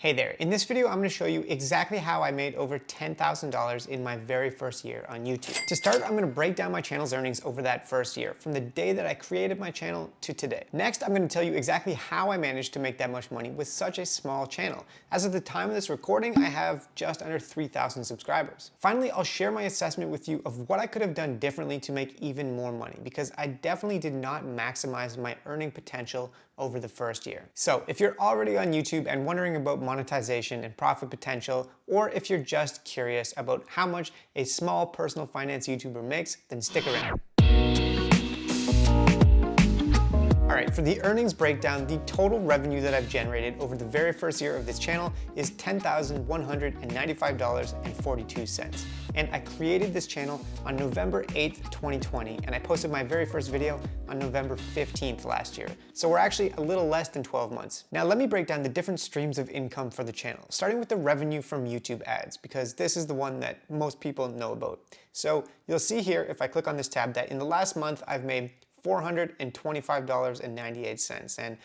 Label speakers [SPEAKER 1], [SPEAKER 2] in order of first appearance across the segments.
[SPEAKER 1] Hey there, in this video I'm going to show you exactly how I made over $10,000 in my very first year on YouTube. To start, I'm going to break down my channel's earnings over that first year, from the day that I created my channel to today. Next, I'm going to tell you exactly how I managed to make that much money with such a small channel. As of the time of this recording, I have just under 3,000 subscribers. Finally, I'll share my assessment with you of what I could have done differently to make even more money, because I definitely did not maximize my earning potential over the first year. So if you're already on YouTube and wondering about monetization and profit potential, or if you're just curious about how much a small personal finance YouTuber makes, then stick around. Alright, for the earnings breakdown, the total revenue that I've generated over the very first year of this channel is $10,195.42. And I created this channel on November 8th, 2020, and I posted my very first video on November 15th last year. So we're actually a little less than 12 months. Now let me break down the different streams of income for the channel, starting with the revenue from YouTube ads, because this is the one that most people know about. So you'll see here, if I click on this tab, that in the last month I've made $425.98. And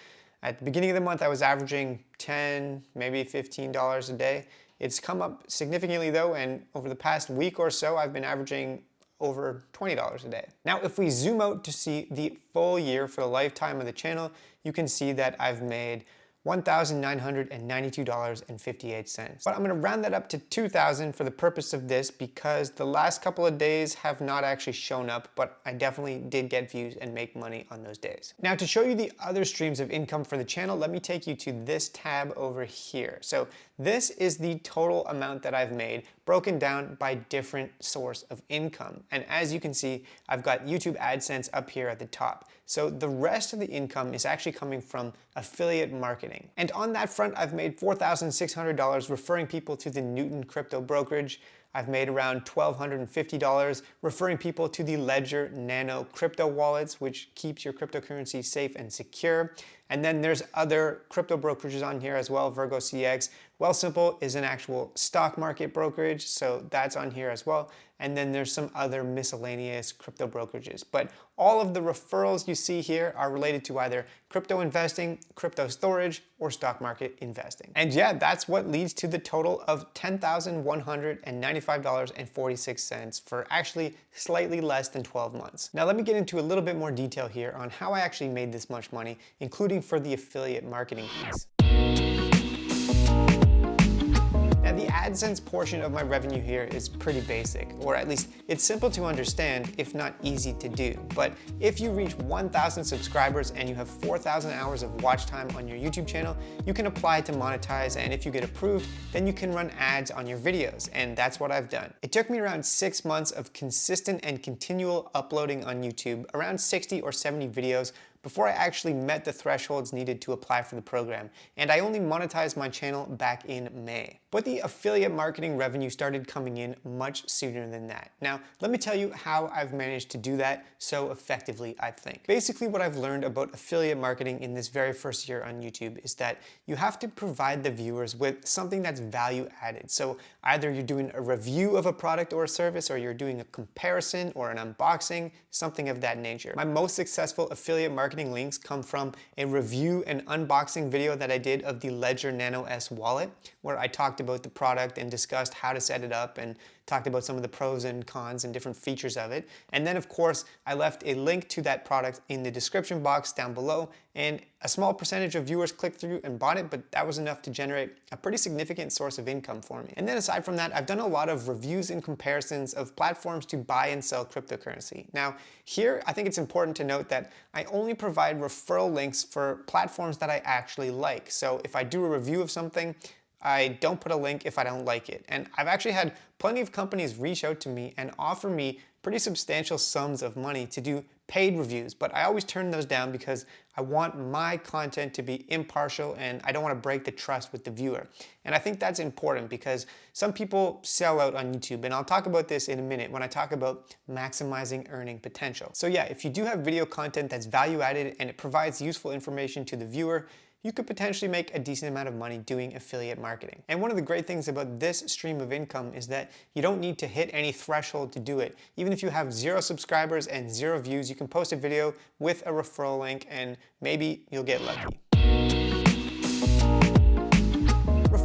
[SPEAKER 1] at the beginning of the month, I was averaging $10, maybe $15 a day. It's come up significantly though, and over the past week or so, I've been averaging over $20 a day. Now, if we zoom out to see the full year for the lifetime of the channel, you can see that I've made $1,992.58. But I'm gonna round that up to 2,000 for the purpose of this, because the last couple of days have not actually shown up, but I definitely did get views and make money on those days. Now, to show you the other streams of income for the channel, let me take you to this tab over here. So this is the total amount that I've made, broken down by different source of income. And as you can see, I've got YouTube AdSense up here at the top. So the rest of the income is actually coming from affiliate marketing. And on that front, I've made $4,600 referring people to the Newton crypto brokerage. I've made around $1,250 referring people to the Ledger Nano crypto wallets, which keeps your cryptocurrency safe and secure. And then there's other crypto brokerages on here as well. Virgo CX. Wealthsimple is an actual stock market brokerage, so that's on here as well. And then there's some other miscellaneous crypto brokerages. But all of the referrals you see here are related to either crypto investing, crypto storage, or stock market investing. And yeah, that's what leads to the total of $10,195.46 for actually slightly less than 12 months. Now let me get into a little bit more detail here on how I actually made this much money, including for the affiliate marketing piece. Now the AdSense portion of my revenue here is pretty basic, or at least it's simple to understand, if not easy to do. But if you reach 1,000 subscribers and you have 4,000 hours of watch time on your YouTube channel, you can apply to monetize, and if you get approved, then you can run ads on your videos, and that's what I've done. It took me around 6 months of consistent and continual uploading on YouTube, around 60 or 70 videos, before I actually met the thresholds needed to apply for the program, and I only monetized my channel back in May. But the affiliate marketing revenue started coming in much sooner than that. Now, let me tell you how I've managed to do that so effectively, I think. Basically, what I've learned about affiliate marketing in this very first year on YouTube is that you have to provide the viewers with something that's value added. So either you're doing a review of a product or a service, or you're doing a comparison or an unboxing, something of that nature. My most successful affiliate marketing links come from a review and unboxing video that I did of the Ledger Nano S wallet, where I talked about the product and discussed how to set it up and talked about some of the pros and cons and different features of it. And then of course, I left a link to that product in the description box down below, and a small percentage of viewers clicked through and bought it, but that was enough to generate a pretty significant source of income for me. And then aside from that, I've done a lot of reviews and comparisons of platforms to buy and sell cryptocurrency. Now, here, I think it's important to note that I only provide referral links for platforms that I actually like. So if I do a review of something, I don't put a link if I don't like it. And I've actually had plenty of companies reach out to me and offer me pretty substantial sums of money to do paid reviews, but I always turn those down because I want my content to be impartial and I don't want to break the trust with the viewer. And I think that's important because some people sell out on YouTube, and I'll talk about this in a minute when I talk about maximizing earning potential. So yeah, if you do have video content that's value added and it provides useful information to the viewer, you could potentially make a decent amount of money doing affiliate marketing. And one of the great things about this stream of income is that you don't need to hit any threshold to do it. Even if you have 0 subscribers and 0 views, you can post a video with a referral link and maybe you'll get lucky.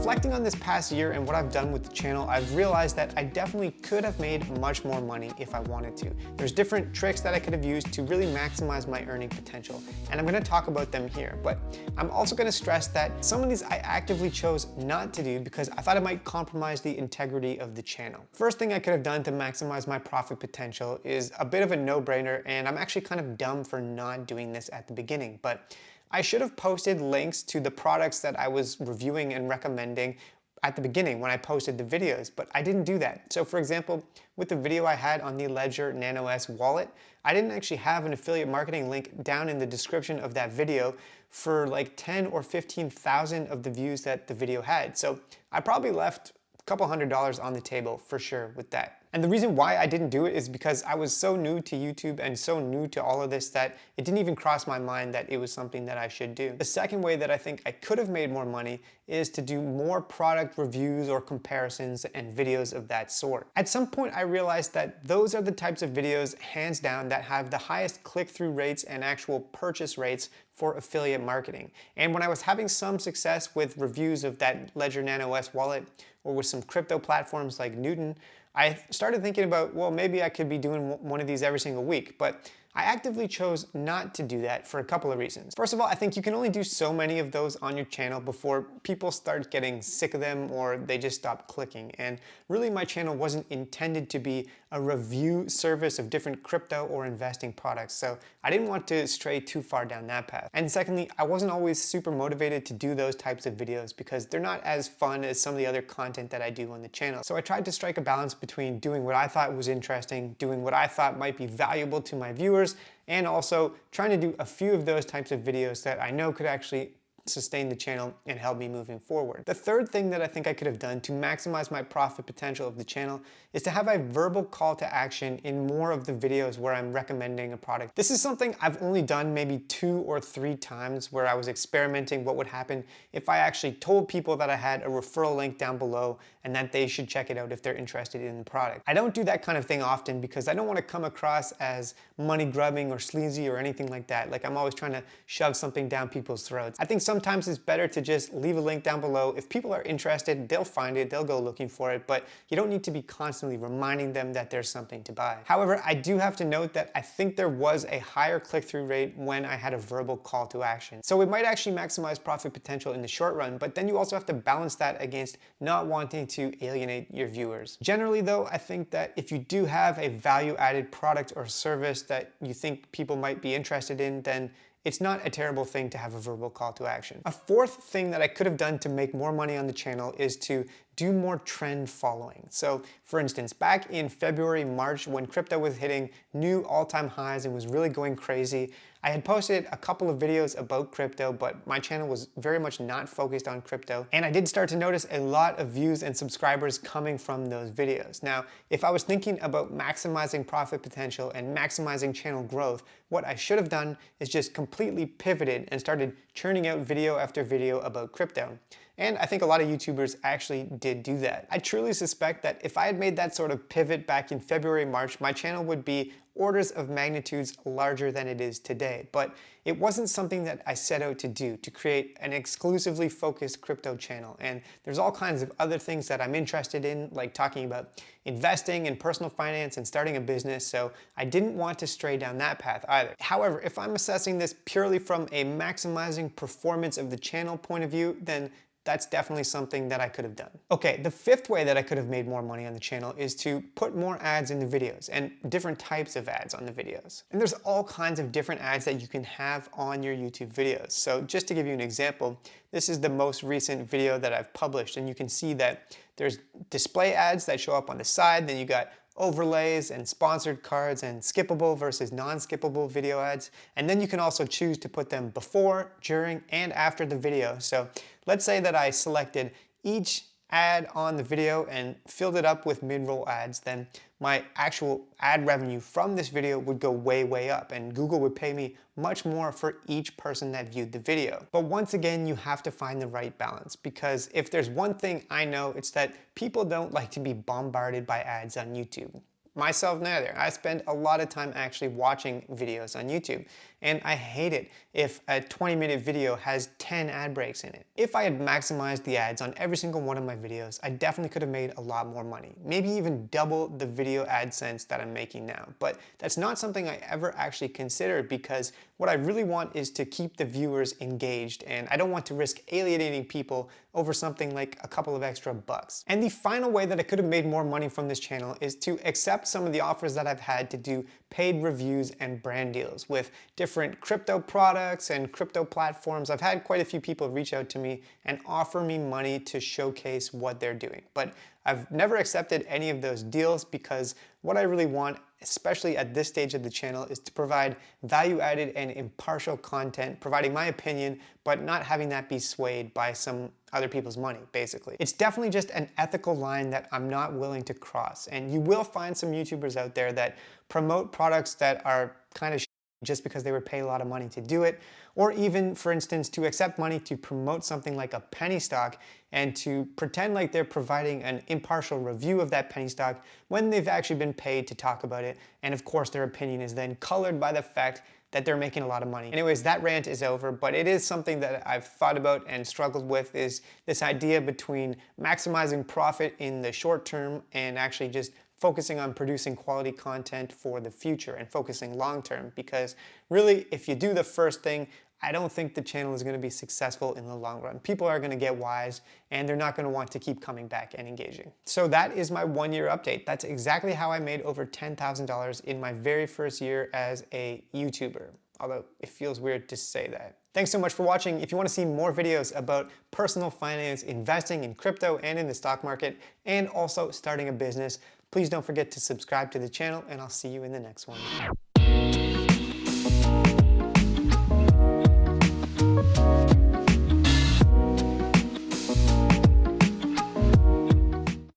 [SPEAKER 1] Reflecting on this past year and what I've done with the channel, I've realized that I definitely could have made much more money if I wanted to. There's different tricks that I could have used to really maximize my earning potential, and I'm going to talk about them here. But I'm also going to stress that some of these I actively chose not to do because I thought it might compromise the integrity of the channel. First thing I could have done to maximize my profit potential is a bit of a no-brainer, and I'm actually kind of dumb for not doing this at the beginning, but I should have posted links to the products that I was reviewing and recommending at the beginning when I posted the videos, but I didn't do that. So for example, with the video I had on the Ledger Nano S wallet, I didn't actually have an affiliate marketing link down in the description of that video for like 10 or 15,000 of the views that the video had. So I probably left a couple $100 on the table for sure with that. And the reason why I didn't do it is because I was so new to YouTube and so new to all of this that it didn't even cross my mind that it was something that I should do. The second way that I think I could have made more money is to do more product reviews or comparisons and videos of that sort. At some point I realized that those are the types of videos, hands down, that have the highest click-through rates and actual purchase rates for affiliate marketing. And when I was having some success with reviews of that Ledger Nano S wallet or with some crypto platforms like Newton, I started thinking about, well, maybe I could be doing one of these every single week, but I actively chose not to do that for a couple of reasons. First of all, I think you can only do so many of those on your channel before people start getting sick of them or they just stop clicking. And really my channel wasn't intended to be a review service of different crypto or investing products, so I didn't want to stray too far down that path. And secondly, I wasn't always super motivated to do those types of videos because they're not as fun as some of the other content that I do on the channel. So I tried to strike a balance between doing what I thought was interesting, doing what I thought might be valuable to my viewers, and also trying to do a few of those types of videos that I know could actually sustain the channel and help me moving forward. The third thing that I think I could have done to maximize my profit potential of the channel is to have a verbal call to action in more of the videos where I'm recommending a product. This is something I've only done maybe 2 or 3 times where I was experimenting what would happen if I actually told people that I had a referral link down below and that they should check it out if they're interested in the product. I don't do that kind of thing often because I don't want to come across as money grubbing or sleazy or anything like that. Like I'm always trying to shove something down people's throats. I think sometimes it's better to just leave a link down below. If people are interested, they'll find it, they'll go looking for it, but you don't need to be constantly reminding them that there's something to buy. However, I do have to note that I think there was a higher click-through rate when I had a verbal call to action. So it might actually maximize profit potential in the short run, but then you also have to balance that against not wanting to alienate your viewers. Generally though, I think that if you do have a value-added product or service that you think people might be interested in, then it's not a terrible thing to have a verbal call to action. A fourth thing that I could have done to make more money on the channel is to do more trend following. So for instance, back in February, March, when crypto was hitting new all-time highs and was really going crazy, I had posted a couple of videos about crypto, but my channel was very much not focused on crypto. And I did start to notice a lot of views and subscribers coming from those videos. Now, if I was thinking about maximizing profit potential and maximizing channel growth, what I should have done is just completely pivoted and started churning out video after video about crypto. And I think a lot of YouTubers actually did do that. I truly suspect that if I had made that sort of pivot back in February, March, my channel would be orders of magnitudes larger than it is today. But it wasn't something that I set out to do, to create an exclusively focused crypto channel. And there's all kinds of other things that I'm interested in, like talking about investing and personal finance and starting a business, so I didn't want to stray down that path either. However, if I'm assessing this purely from a maximizing performance of the channel point of view, then that's definitely something that I could have done. Okay, the fifth way that I could have made more money on the channel is to put more ads in the videos and different types of ads on the videos. And there's all kinds of different ads that you can have on your YouTube videos. So just to give you an example, this is the most recent video that I've published, and you can see that there's display ads that show up on the side, then you got overlays and sponsored cards and skippable versus non-skippable video ads. And then you can also choose to put them before, during, and after the video. So let's say that I selected each ad on the video and filled it up with mid-roll ads, then my actual ad revenue from this video would go way, way up, and Google would pay me much more for each person that viewed the video. But once again, you have to find the right balance, because if there's one thing I know, it's that people don't like to be bombarded by ads on YouTube. Myself neither. I spend a lot of time actually watching videos on YouTube, and I hate it if a 20-minute video has 10 ad breaks in it. If I had maximized the ads on every single one of my videos, I definitely could have made a lot more money. Maybe even double the video AdSense that I'm making now. But that's not something I ever actually considered, because what I really want is to keep the viewers engaged, and I don't want to risk alienating people over something like a couple of extra bucks. And the final way that I could have made more money from this channel is to accept some of the offers that I've had to do paid reviews and brand deals with different crypto products and crypto platforms. I've had quite a few people reach out to me and offer me money to showcase what they're doing. But I've never accepted any of those deals, because what I really want, especially at this stage of the channel, is to provide value-added and impartial content, providing my opinion, but not having that be swayed by some other people's money, basically. It's definitely just an ethical line that I'm not willing to cross. And you will find some YouTubers out there that promote products that are kind of just because they were paid a lot of money to do it, or even, for instance, to accept money to promote something like a penny stock and to pretend like they're providing an impartial review of that penny stock when they've actually been paid to talk about it. And of course, their opinion is then colored by the fact that they're making a lot of money. Anyways, that rant is over, but it is something that I've thought about and struggled with, is this idea between maximizing profit in the short term and actually just focusing on producing quality content for the future and focusing long term. Because really, if you do the first thing, I don't think the channel is going to be successful in the long run. People are going to get wise, and they're not going to want to keep coming back and engaging. So that is my 1-year update. That's exactly how I made over $10,000 in my very first year as a YouTuber. Although it feels weird to say that. Thanks so much for watching. If you want to see more videos about personal finance, investing in crypto and in the stock market, and also starting a business, please don't forget to subscribe to the channel, and I'll see you in the next one.